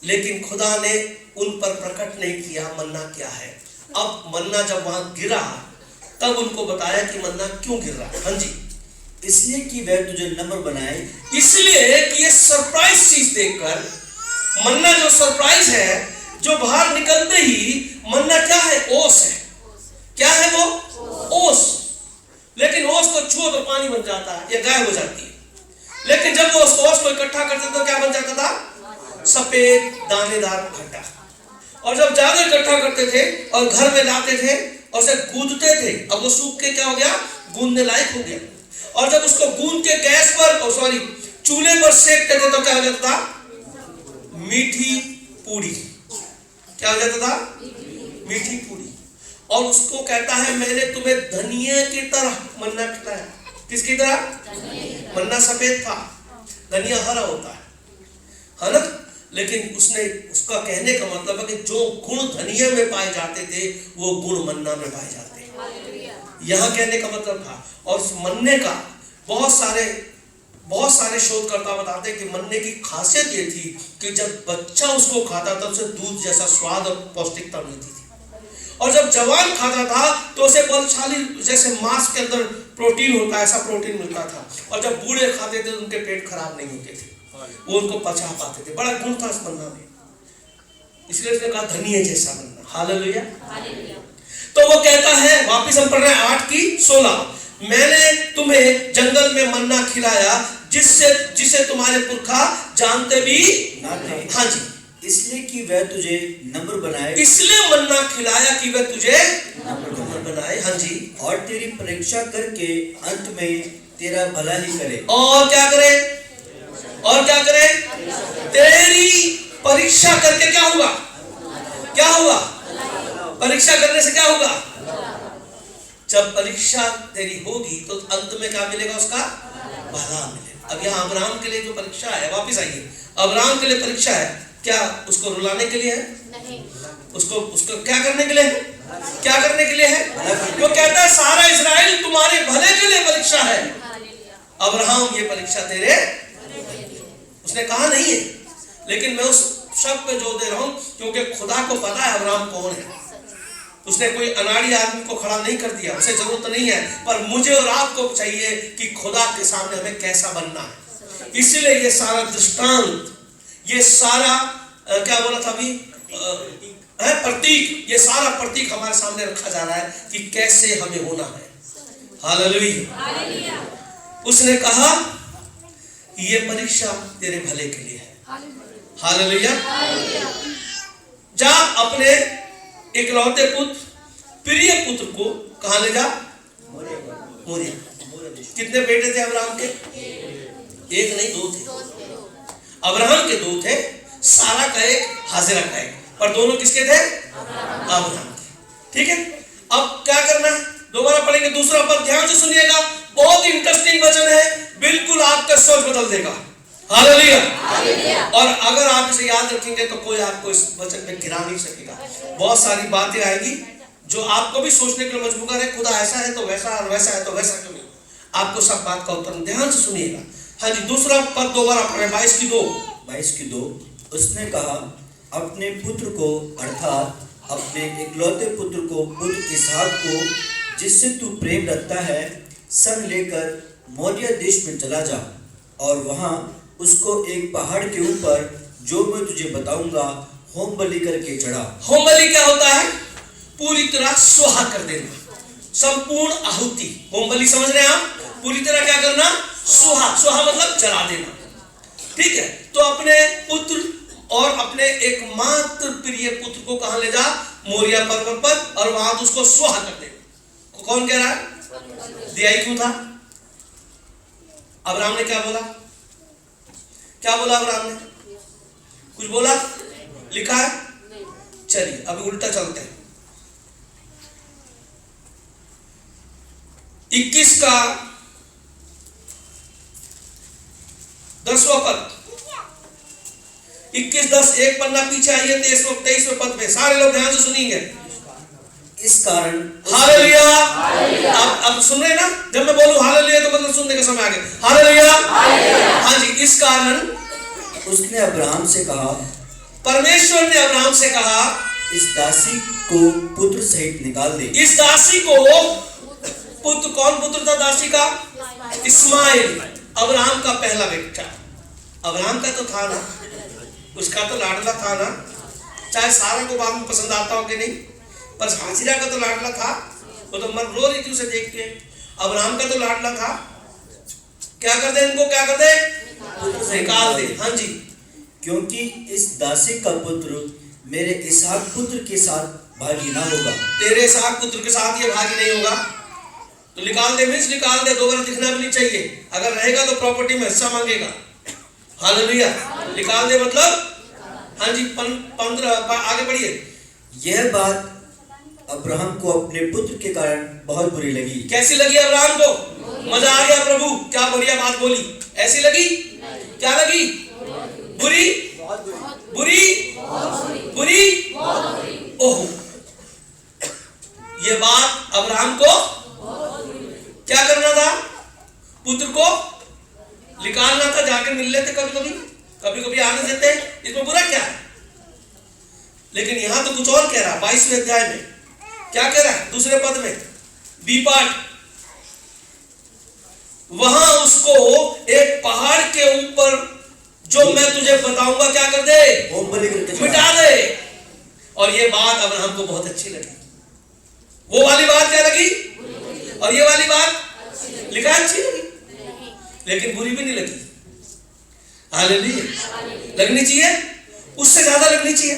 लेकिन खुदा ने उन पर प्रकट नहीं किया मन्ना क्या है। अब मन्ना जब वहां गिरा तब उनको बताया कि मन्ना क्यों गिर रहा है। हाँ जी, इसलिए कि वह तुझे नम्र बनाए, इसलिए कि ये सरप्राइज चीज देखकर मन्ना जो सरप्राइज है, जो बाहर निकलते ही मन्ना क्या है, ओस है। क्या है वो? ओस। लेकिन ओस को छुओ तो पानी बन जाता है या गायब हो जाती है। लेकिन जब वो उस ओस को इकट्ठा करते तो क्या बन जाता था? सफेद दानेदार भट्टा। और जब ज्यादा इकट्ठा करते थे और घर में लाते थे और उसे गूंदते थे, अब वो सूख के क्या हो गया, गूंदने लायक हो गया। और जब उसको गूंद के गैस पर चूल्हे पर सेकते थे तो क्या हो जाता था? मीठी पूरी। क्या हो जाता था? मीठी पूरी। और उसको कहता है मैंने तुम्हें धनिया की तरह मन्ना खिलाया। किसकी तरह? मन्ना सफेद था, धनिया हरा होता है ना। लेकिन उसका कहने का मतलब है कि जो गुण धनिया में पाए जाते थे वो गुण मन्ना में पाए जाते हैं। यहां कहने का मतलब था। और उस मन्ने का बहुत सारे शोधकर्ता बताते हैं कि मन्ने की खासियत ये थी कि जब बच्चा उसको खाता था उसे दूध जैसा स्वाद और पौष्टिकता मिलती थी। और जब जवान खाता था तो उसे बलशाली, जैसे मांस के अंदर प्रोटीन होता है ऐसा प्रोटीन मिलता था। और जब बूढ़े खाते थे तो उनके पेट खराब नहीं होते थे, वो उनको पचा पाते थे। बड़ा गुण था इस मन्ना में, इसलिए उसने कहा धनिया जैसा मन्ना। हालेलुया। तो वो कहता है, वापिस हम पढ़ रहे हैं 8:16, मैंने तुम्हें जंगल में मन्ना खिलाया जिसे तुम्हारे पुरखा जानते भी ना थे। हाँ जी, इसलिए कि वह तुझे नम्र बनाए, इसलिए मन्ना खिलाया कि वह तुझे नम्र बनाए। हाँ जी, और तेरी परीक्षा करके अंत में तेरा भला ही करे। और क्या करे? और क्या करे? तेरी परीक्षा करके क्या होगा? क्या होगा? परीक्षा करने से क्या होगा? जब परीक्षा तेरी होगी तो अंत में क्या मिलेगा? उसका भला मिलेगा। अब यहाँ अब्राहम के लिए जो परीक्षा है, वापिस आइए, अब्राहम के लिए परीक्षा है, क्या उसको रुलाने के लिए है? नहीं। उसको क्या करने के लिए है? क्या करने के लिए है? वो कहता है सारा इस्राएल तुम्हारे भले के लिए परीक्षा है। अब्राहम ये परीक्षा तेरे, उसने कहा नहीं है, लेकिन मैं उस शब्द पे जोर दे रहा हूं क्योंकि खुदा को पता है अब्राहम कौन है। उसने कोई अनाड़ी आदमी को खड़ा नहीं कर दिया, उसे जरूरत नहीं है, पर मुझे और आपको चाहिए कि खुदा के सामने हमें कैसा बनना है। इसलिए ये सारा दृष्टांत, ये सारा क्या बोला था अभी, प्रतीक, ये सारा प्रतीक हमारे सामने रखा जा रहा है कि कैसे हमें होना है। हालेलुया। उसने कहा ये परीक्षा तेरे भले के लिए है। हालेलुया। जा अपने इकलौते पुत्र, प्रिय पुत्र को कहां ले जा? मोरिया। कितने बेटे थे अब्राहम के? एक नहीं, दो थे। अब्राहम के दो थे, सारा का एक, हाजिरा का एक, पर दोनों किसके थे? अब्राहम के। ठीक है, अब क्या करना है? दोबारा पढ़ेंगे दूसरा पद, ध्यान से सुनिएगा, बहुत इंटरेस्टिंग वचन है, बिल्कुल आपका सोच बदल देगा। हालेलुया। और अगर आप इसे याद रखेंगे तो कोई आपको इस वचन में गिरा नहीं सकेगा। बहुत सारी बातें आएगी जो आपको भी सोचने के लिए मजबूर है, खुदा ऐसा है तो वैसा, और वैसा है तो वैसा क्यों नहीं? आपको सब बात का उत्तर ध्यान से सुनिएगा। हाँ जी, दूसरा पद दोबारा पढ़े, 22:2। उसने कहा अपने पुत्र को, अर्थात अपने इकलौते पुत्र को, पुत्र इसहाक को, जिससे तू प्रेम रखता है, संग लेकर मोरिया देश में चला जा और वहां उसको एक पहाड़ के ऊपर जो मैं तुझे बताऊंगा होम बलि करके चढ़ा। होम बलि क्या होता है? पूरी तरह सुहा कर देना, संपूर्ण आहुति। होम बलि समझ रहे हैं आप? पूरी तरह क्या करना? सुहा मतलब जला देना। ठीक है, तो अपने पुत्र और अपने एकमात्र प्रिय पुत्र को कहां ले जा? मोरिया पर्वत पर, और वहां उसको सुहा कर देना। कौन कह रहा है? दिया ही क्यों था? अब्राहम ने क्या बोला? क्या बोला अब्राहम ने? कुछ बोला? लिखा है? चलिए अभी उल्टा चलते हैं। 21 का 10वां पद, 21:10, एक पन्ना पीछे आइए, 23वें पद पे, सारे लोग ध्यान से सुनिएंगे। इस कारण, हालेलुया। अब सुन रहे ना? जब मैं बोलूं हालेलुया तो मतलब सुनने का समय आ गया। हालेलुया। हाँ जी, इस कारण उसने अब्राहम से कहा, परमेश्वर ने अब्राहम से कहा, इस दासी को पुत्र सहित निकाल दे। इस दासी को पुत्र, कौन पुत्र था दासी का? इस्माइल, अब्राहम का पहला बेटा। अब्राहम का तो था ना, उसका तो लाडला था ना, चाहे सारा को बाद में पसंद आता हो कि नहीं, पर हाजिरा का तो लाडला था। वो तो मर रो रही थी उसे देख के। अब्राहम का तो लाडला था। क्या कर दे इनको, क्या कर दे? निकाल दे। हाँ जी, क्योंकि इस दासी का पुत्र मेरे इसहाक पुत्र के साथ भागी ना होगा। तेरे इसहाक पुत्र के साथ ये भागी नहीं होगा, तो निकाल दे। मीन्स निकाल दे, दोबारा दिखना भी नहीं चाहिए। अगर रहेगा तो प्रॉपर्टी में हिस्सा मांगेगा। हालेलुया। निकाल दे मतलब, हाँ जी 15 आगे बढ़िए। यह बात अब्राहम को अपने पुत्र के कारण बहुत बुरी लगी। कैसी लगी अब्राहम को? मजा आ गया, प्रभु क्या बढ़िया बात बोली। ऐसी लगी? क्या लगी? बुरी? बुरी? बुरी? ओह, ये बात अब्राहम को क्या करना था? पुत्र को निकालना था। जाकर मिल लेते कभी कभी, कभी कभी आने देते, इसमें बुरा क्या है? लेकिन यहां तो कुछ और कह रहा है। 22वें अध्याय में क्या कह रहा है? दूसरे पद में बी पार्ट, वहां उसको एक पहाड़ के ऊपर जो मैं तुझे बताऊंगा क्या कर दे? मिटा दे। और ये बात अब्राहम को बहुत अच्छी लगी। वो वाली बात क्या लगी? और ये वाली बात लिखा अच्छी लगी, लेकिन बुरी भी नहीं लगी। हालेलुया। लगनी चाहिए, उससे ज्यादा लगनी चाहिए।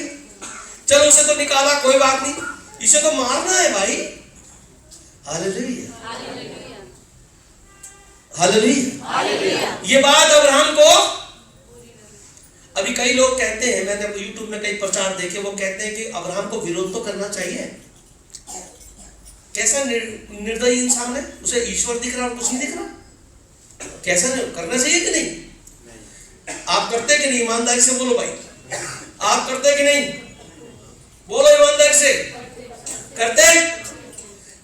चलो उसे तो निकाला, कोई बात नहीं, इसे तो मारना है भाई। Hallelujah, hallelujah. ये बात अब्राहम को, अभी कई लोग कहते हैं, मैंने यूट्यूब में कई प्रचार देखे, वो कहते हैं कि अब्राहम को विरोध तो करना चाहिए। कैसा निर्दयी इंसान है, उसे ईश्वर दिख रहा और कुछ नहीं दिख रहा। कैसा करना चाहिए कि नहीं? आप करते कि नहीं? ईमानदारी से बोलो भाई, आप करते कि नहीं? बोलो ईमानदारी से, करते?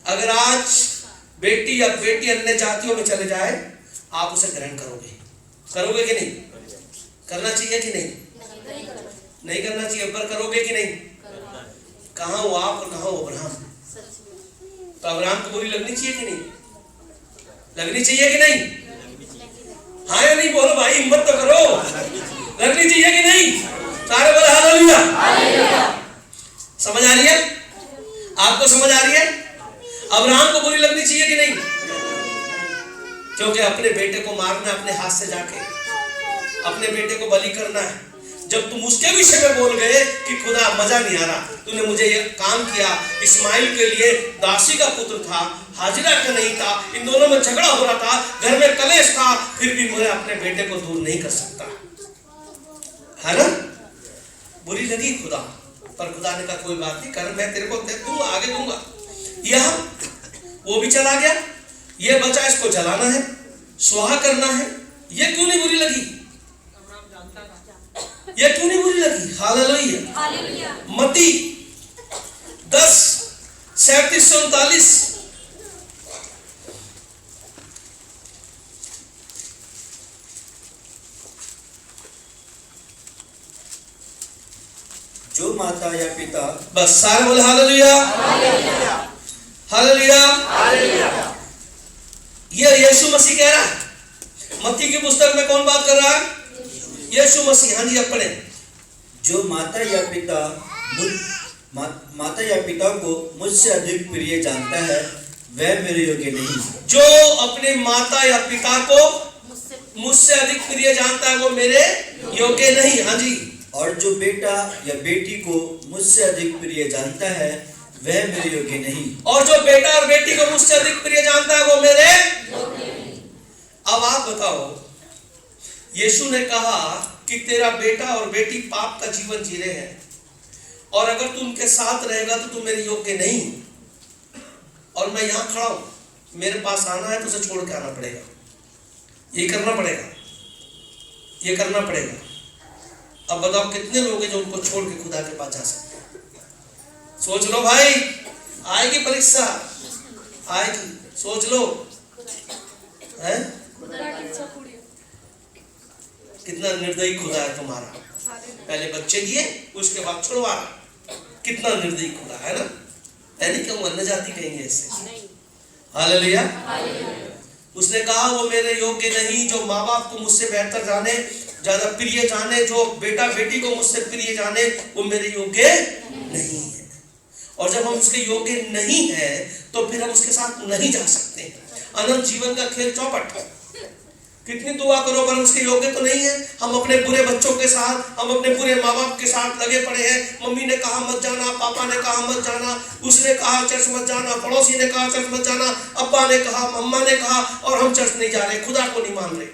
अगर आज बेटी या बेटी अन्य जातियों में चले जाए, आप उसे ग्रहण करोगे? करोगे कि नहीं? करना चाहिए कि नहीं? नहीं करना चाहिए, पर करोगे कि नहीं? कहां हो आप और कहां हो अब्राहम? तो अब्राहम को बुरी लगनी चाहिए कि नहीं? लगनी चाहिए कि नहीं? हाँ या नहीं? बोलो भाई, हिम्मत तो करो। लगनी चाहिए कि नहीं? सारे बोले हालेलुया। समझ आ रही है? आपको समझ आ रही है? अब्राहम को बुरी लगनी चाहिए कि नहीं? क्योंकि अपने बेटे को मारना, अपने हाथ से जाके अपने बेटे को बलि करना है। जब तुम उसके विषय में बोल गए कि खुदा मजा नहीं आ रहा, तूने मुझे ये काम किया। इस्माइल के लिए दासी का पुत्र था, हाजिरा का नहीं था, इन दोनों में झगड़ा हो रहा था, घर में कलेश था, फिर भी मुझे अपने बेटे को दूर नहीं कर सकता, है ना? बुरी लगी खुदा, पर खुदा ने कहा कोई बात नहीं, कर, मैं तेरे को दूंगा, आगे दूंगा। यह वो भी चला गया, ये बचा, इसको जलाना है, स्वाहा करना है। ये क्यों नहीं बुरी लगी? ये क्यों नहीं बुरी लगी? हालेलुया। मत्ती 10:37-39। जो माता या पिता, बस सारे बोले हालेलुया, हालेलुया। ये यीशु मसीह कह रहा है। मत्ती की पुस्तक में कौन बात कर रहा है? यीशु मसीह। हाँ जी, अब पढ़े। जो माता या पिता को मुझसे अधिक प्रिय जानता है, वह मेरे योग्य नहीं। जो अपने माता या पिता को मुझसे अधिक प्रिय जानता है, वो मेरे योग्य नहीं। हाँ जी। और जो बेटा या बेटी को मुझसे अधिक प्रिय जानता है, वह मेरे योग्य नहीं। और जो बेटा और बेटी को मुझसे अधिक प्रिय जानता है, वो मेरे योग्य नहीं। अब आप बताओ, यीशु ने कहा कि तेरा बेटा और बेटी पाप का जीवन जी रहे हैं, और अगर तू उनके साथ रहेगा तो तू मेरे योग्य नहीं। और मैं यहां खड़ा हूं, मेरे पास आना है तो उसे छोड़ के आना पड़ेगा। ये करना पड़ेगा, ये करना पड़ेगा। अब बताओ कितने लोग हैं जो उनको छोड़ के खुदा के पास जा सकते हैं? सोच लो भाई, आएगी परीक्षा, आएगी, सोच लो। है कितना निर्दयी खुदा है तुम्हारा। पहले बच्चे दिए, उसके बाद छुड़वा रहा। कितना निर्दयी खुदा है ना? है नहीं? क्यों अन्य जाति कहेंगे इससे? हालेलुया। उसने कहा वो मेरे योग्य नहीं, जो माँ बाप को मुझसे बेहतर जाने, ज्यादा प्रिय जाने, जो बेटा बेटी को मुझसे प्रिय जाने, वो मेरे योग्य नहीं है। और जब हम उसके योग्य नहीं है तो फिर हम उसके साथ नहीं जा सकते। अनंत जीवन का खेल चौपट, कितनी दुआ करो पर उसके योग्य तो नहीं है। हम अपने बुरे बच्चों के साथ, हम अपने बुरे माँ बाप के साथ लगे पड़े हैं। मम्मी ने कहा मत जाना, पापा ने कहा मत जाना, उसने कहा चर्च मत जाना, पड़ोसी ने कहा चर्च मत जाना, अब्बा ने कहा, अम्मा ने कहा, और हम चर्च नहीं जा रहे, खुदा को नहीं मान रहे।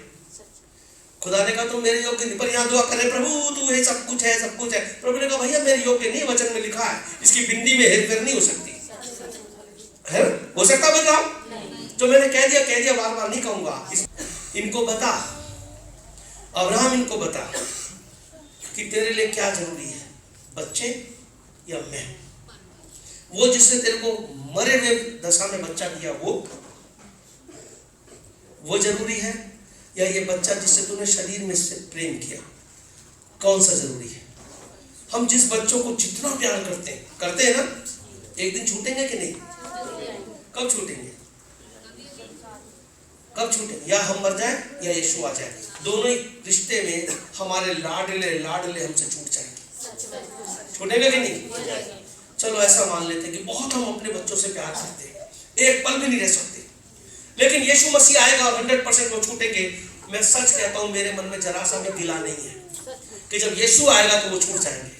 खुदा ने कहा तुम मेरे योग्य नहीं, पर यहाँ दुआ करे प्रभु तू है, सब कुछ है, सब कुछ है। प्रभु ने कहा भैया मेरे योग्य नहीं, वचन में लिखा है, इसकी बिंदी में हेर फेर नहीं हो सकती है। हो सकता बताओ? जो मैंने कह दिया, बार बार नहीं कहूंगा। इनको बता, अब्राहम इनको बता कि तेरे लिए क्या जरूरी है, बच्चे या मैं? वो जिसने तेरे को मरे हुए दशा में बच्चा दिया वो जरूरी है, या ये बच्चा जिससे तूने शरीर में से प्रेम किया, कौन सा जरूरी है? हम जिस बच्चों को जितना प्यार करते हैं ना, एक दिन छूटेंगे कि नहीं? कब छूटेंगे? कब छूटेंगे? या हम मर जाए या यीशु आ जाए, दोनों ही रिश्ते में हमारे लाडले हमसे छूट जाएंगे। छूटेंगे कि नहीं? चलो ऐसा मान लेते हैं कि बहुत हम अपने बच्चों से प्यार करते हैं, एक पल भी नहीं रह सकते, लेकिन यीशु मसीह आएगा और 100% वो छूटेंगे। मैं सच कहता हूं, मेरे मन में जरा सा भी गिला नहीं है कि जब यीशु आएगा तो वो छूट जाएंगे।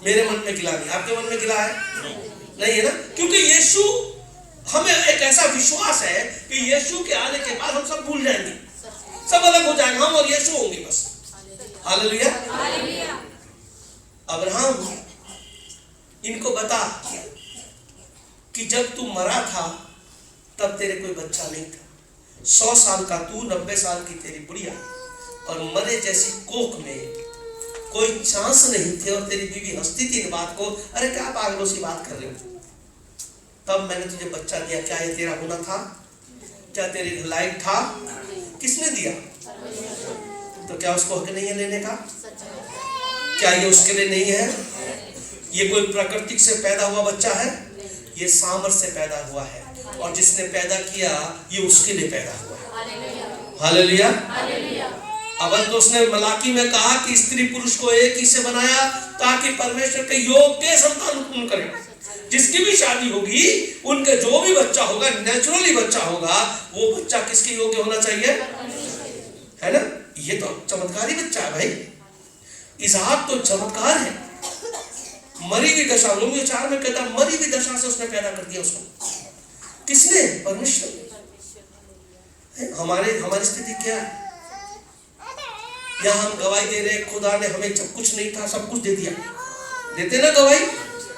मेरे मन में गिला नहीं। आपके मन में गिला है? नहीं है ना? क्योंकि यीशु, हमें एक ऐसा विश्वास है कि यीशु के आने के बाद हम सब भूल जाएंगे, सब अलग हो जाएगा, हम और यीशु होंगे बस। हालेलुया। अब्राहम इनको बता कि जब तू मरा था तब तेरे कोई बच्चा नहीं था, 100 साल का तू, 90 साल की तेरी बुढ़िया, और मरे जैसी कोख में कोई चांस नहीं थे, और तेरी बीवी हंसती थी इन बात को, अरे क्या पागलों सी बात कर रहे हो, तब मैंने तुझे बच्चा दिया। क्या ये तेरा गुनाह था? क्या तेरे लायक था? किसने दिया? तो क्या उसको हक नहीं है लेने का? क्या ये उसके लिए नहीं है? ये कोई प्राकृतिक से पैदा हुआ बच्चा है? ये सामर्थ से पैदा हुआ है, और जिसने पैदा किया ये उसके लिए पैदा हुआ है। हालेलुया। अब तो उसने मलाकी में कहा कि स्त्री पुरुष को एक ही से बनाया ताकि परमेश्वर के योग्य संतान उत्पन्न करे। जिसकी भी शादी होगी, उनके जो भी बच्चा होगा, नेचुरली बच्चा होगा, वो बच्चा किसके योग्य होना चाहिए? है ना? ये तो चमत्कारी बच्चा है भाई। इसहाक तो चमत्कार है। मरी हुई दशा, रोमियो 4 में कहता मरी हुई दशा से उसने पैदा कर दिया उसको। किसने? परमेश्वर। हमारी स्थिति क्या है? या हम गवाही दे रहे, खुदा ने हमें जब कुछ नहीं था सब कुछ दे दिया। देते ना गवाही?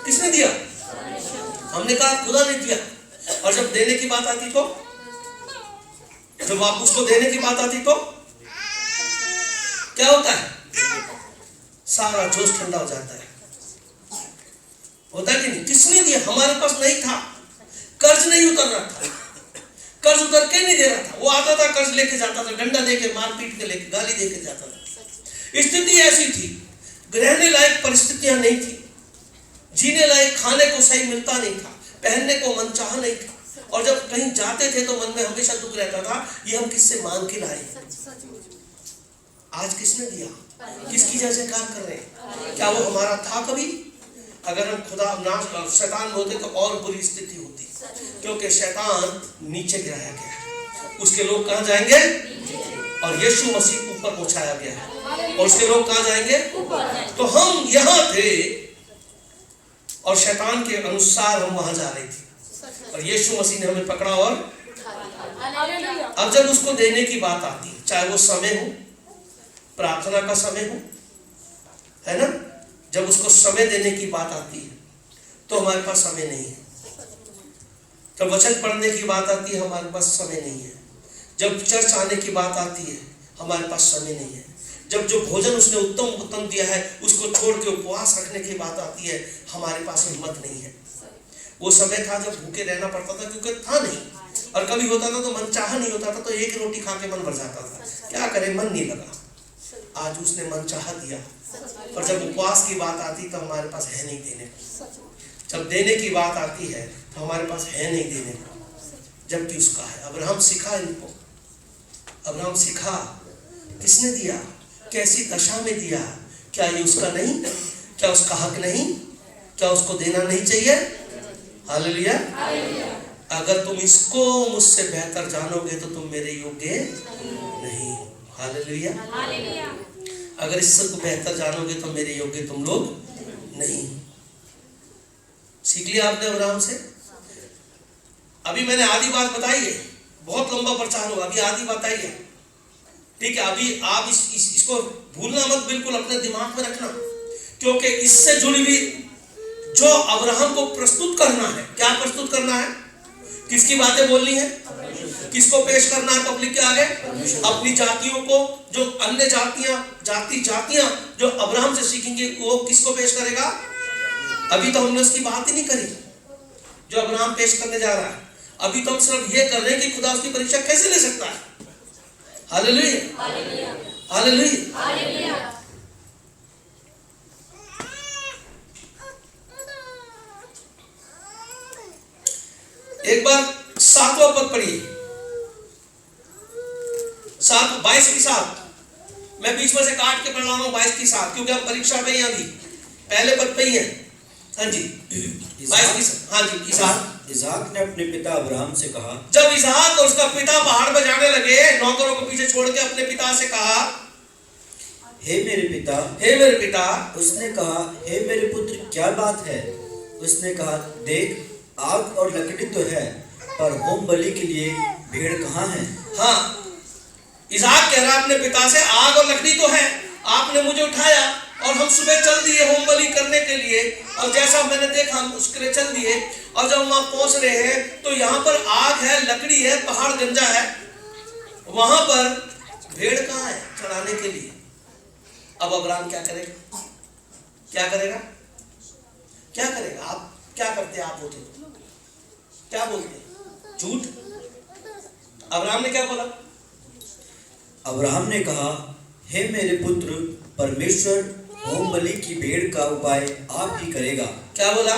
किसने दिया? हमने कहा खुदा ने दिया। और जब देने की बात आती तो, जब आप उसको देने की बात आती तो क्या होता है? सारा जोश ठंडा हो जाता है। होता है कि नहीं? किसने दिया? हमारे पास नहीं था, कर्ज नहीं उतर रहा था, कर्ज उतर के नहीं दे रहा था। वो आता था, कर्ज लेके जाता था, डंडा देके, मार पीट के लेके, गाली देके जाता था। स्थिति ऐसी थी, रहने लायक परिस्थितियां नहीं थी, जीने लायक खाने को सही मिलता नहीं था, पहनने को मनचाहा नहीं था, और जब कहीं जाते थे तो मन में हमेशा दुख रहता था, ये हम किससे मांग के लाए। आज किसने दिया? किसकी जय जयकार कर रहे हैं? क्या वो हमारा था कभी? अगर हम खुदा नाश शैतान होते तो और बुरी स्थिति होती, क्योंकि शैतान नीचे गिराया गया है, उसके लोग कहां जाएंगे? और यीशु मसीह ऊपर पहुंचाया गया है, और उसके लोग कहां जाएंगे? तो हम यहां थे और शैतान के अनुसार हम वहां जा रहे थे, और यीशु मसीह ने हमें पकड़ा। और अब जब उसको देने की बात आती है, चाहे वो समय हो, प्रार्थना का समय हो, है ना, जब उसको समय देने की बात आती है तो हमारे पास समय नहीं है। जब वचन पढ़ने की बात आती है हमारे पास समय नहीं है। जब चर्च आने की बात आती है हमारे पास समय नहीं है। जब जो भोजन उसने उत्तम दिया है उसको छोड़ के उपवास रखने की बात आती है, हमारे पास हिम्मत नहीं है। वो समय था जब भूखे रहना पड़ता था, क्योंकि था नहीं, और कभी होता था तो मन चाहा नहीं होता था, तो एक रोटी खा के मन भर जाता था, क्या करे, मन नहीं लगा। आज उसने मन चाहा दिया, और जब उपवास की बात आती तो हमारे पास है नहीं देने को। जब देने की बात आती है तो हमारे पास है नहीं देने को। जबकि उसका है। अब्राहम सिखा इनको, अब्राहम सिखा, किसने दिया, कैसी दशा में दिया, क्या ये उसका नहीं, क्या उसका हक नहीं, क्या उसको देना नहीं चाहिए? हालेलुया। अगर तुम इसको मुझसे बेहतर जानोगे तो तुम मेरे योग्य नहीं। हालेलुया। अगर इससे को बेहतर जानोगे तो मेरे योग्य तुम लोग नहीं। सीख लिया आपने अब्राहम से? अभी मैंने आधी बात बताई है, बहुत लंबा प्रचार होगा, अभी आधी बात आई है, ठीक है? अभी आप इसको भूलना मत, बिल्कुल अपने दिमाग में रखना, क्योंकि इससे जुड़ी हुई जो अब्राहम को प्रस्तुत करना है, क्या प्रस्तुत करना है, किसकी बातें बोलनी है, किसको पेश करना है पब्लिक के आगे? अपनी जातियों को, जो अन्य जातियां जो अब्राहम से सीखेंगे, वो किसको पेश करेगा? अभी तो हमने उसकी बात ही नहीं करी जो अब्राहम पेश करने जा रहा है। अभी तो हम सिर्फ ये कर रहे हैं कि खुदा उसकी परीक्षा कैसे ले सकता है। Hallelujah, hallelujah. एक बार 7वां पद पढ़िए, 22 की 7। मैं बीच में से काट के पढ़ रहा हूं 22 की 7, क्योंकि हम परीक्षा पे ही अभी पहले पद पे ही है। हाँ जी, 22 की 7। हाँ जी, इसहाक ने अपने पिता अब्राहम से कहा, जब इसहाक और उसका पिता पहाड़ पर जाने लगे, नौकरों को पीछे छोड़ के अपने पिता से कहा, हे मेरे पिता, हे मेरे पिता। उसने कहा, हे मेरे पुत्र, क्या बात है? उसने कहा, देख, आग और लकड़ी तो है, पर होम बलि के लिए भेड़ कहाँ है? हाँ, इसहाक कह रहा अपने पिता से, आग और लकड़ी तो है, आपने मुझे उठाया और हम सुबह चल दिए होम बलि करने के लिए, और जैसा मैंने देखा हम उसके लिए चल दिए, और जब वहां पहुंच रहे हैं तो यहाँ पर आग है, लकड़ी है, पहाड़ गंजा है, वहां पर भेड़ कहाँ है चढ़ाने के लिए? अब अब्राहम क्या करेगा? क्या करेगा? क्या करेगा? आप क्या करते? आप होते तो क्या बोलते? झूठ। अब्राहम ने क्या बोला? अब्राहम ने कहा, हे मेरे पुत्र, परमेश्वर होम बलि की भेड़ का उपाय आप ही करेगा। क्या बोला?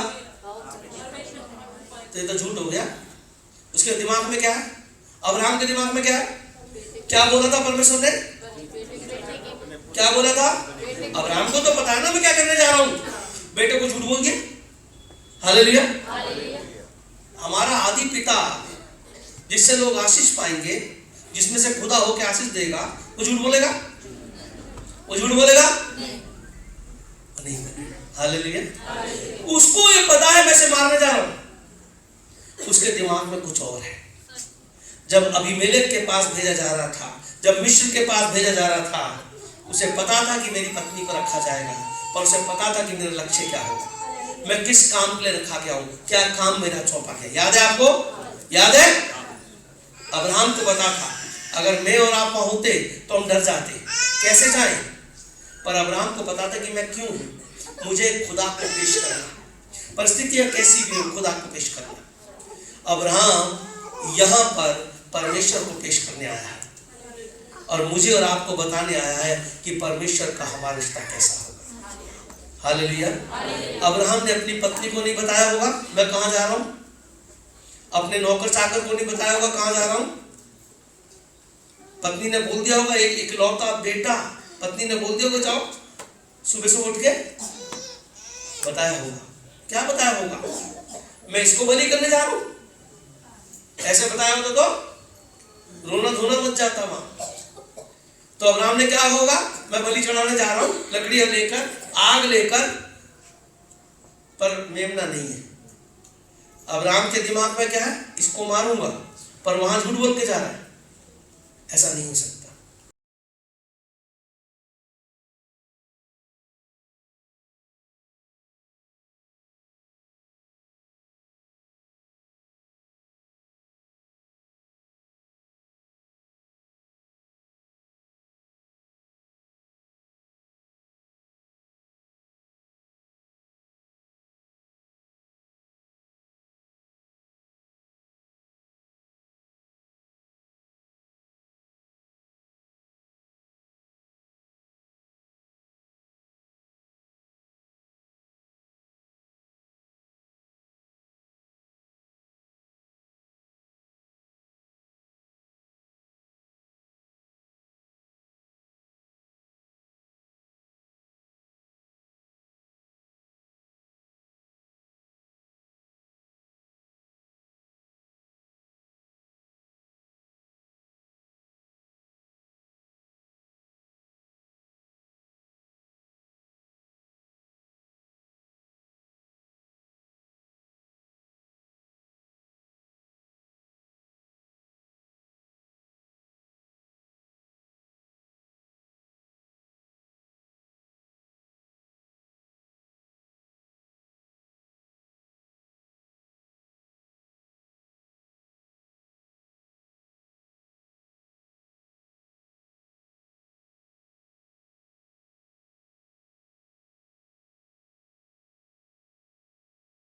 तो ये तो झूठ हो गया। उसके दिमाग में क्या है? अब्राहम के दिमाग में क्या है? क्या बोला था परमेश्वर ने? क्या बोला था? अब्राहम को तो पता है ना मैं क्या करने जा रहा हूं, बेटे को झूठ बोल दिया। हालेलुया। हमारा आदि पिता जिससे लोग आशीष पाएंगे, जिसमें से खुदा होकर आशीष देगा, वो झूठ बोलेगा? वो झूठ बोलेगा नहीं। हालेलुया। उसको ये पता है मैं से मारने जा रहा हूं, उसके दिमाग में कुछ और है। जब अबीमेलेक के पास भेजा जा रहा था, जब मिस्र के पास भेजा जा रहा था, उसे पता था कि मेरी पत्नी को रखा जाएगा, पर उसे पता था कि मेरा लक्ष्य क्या होगा, मैं किस काम के लिए रखा गया हूं, क्या काम मेरा सौंपा गया। याद है आपको? याद है? अब्राहम को पता था अगर मैं और आप वहां होते तो हम डर जाते, कैसे जाएं? पर अब्राहम को पता था कि मैं क्यों हूं, मुझे खुदा को पेश करना, परिस्थितियां कैसी भी हो खुदा को पेश करना। अब्राहम यहां पर परमेश्वर को पेश करने आया है और मुझे और आपको बताने आया है कि परमेश्वर का हमारा रिश्ता कैसा होगा। हालेलुया। अब्राहम ने अपनी पत्नी को नहीं बताया होगा मैं कहां जा रहा हूं, अपने नौकर चाकर को नहीं बताया होगा कहां जा रहा हूं। पत्नी ने बोल दिया होगा, एक इकलौता बेटा, पत्नी ने बोल दिया होगा जाओ सुबह से उठ के, बताया होगा। क्या बताया होगा? मैं इसको बलि करने जा रहा हूं, ऐसे बताया होता तो रोना धोना मच जाता वहां। तो अब्राहम ने क्या होगा, मैं बलि चढ़ाने जा रहा हूं, लकड़ियां लेकर, आग लेकर, पर मेमना नहीं है। अब्राहम के दिमाग में क्या है, इसको मारूंगा, पर वहां झूठ बोल के जा रहा है। ऐसा नहीं हो सकता।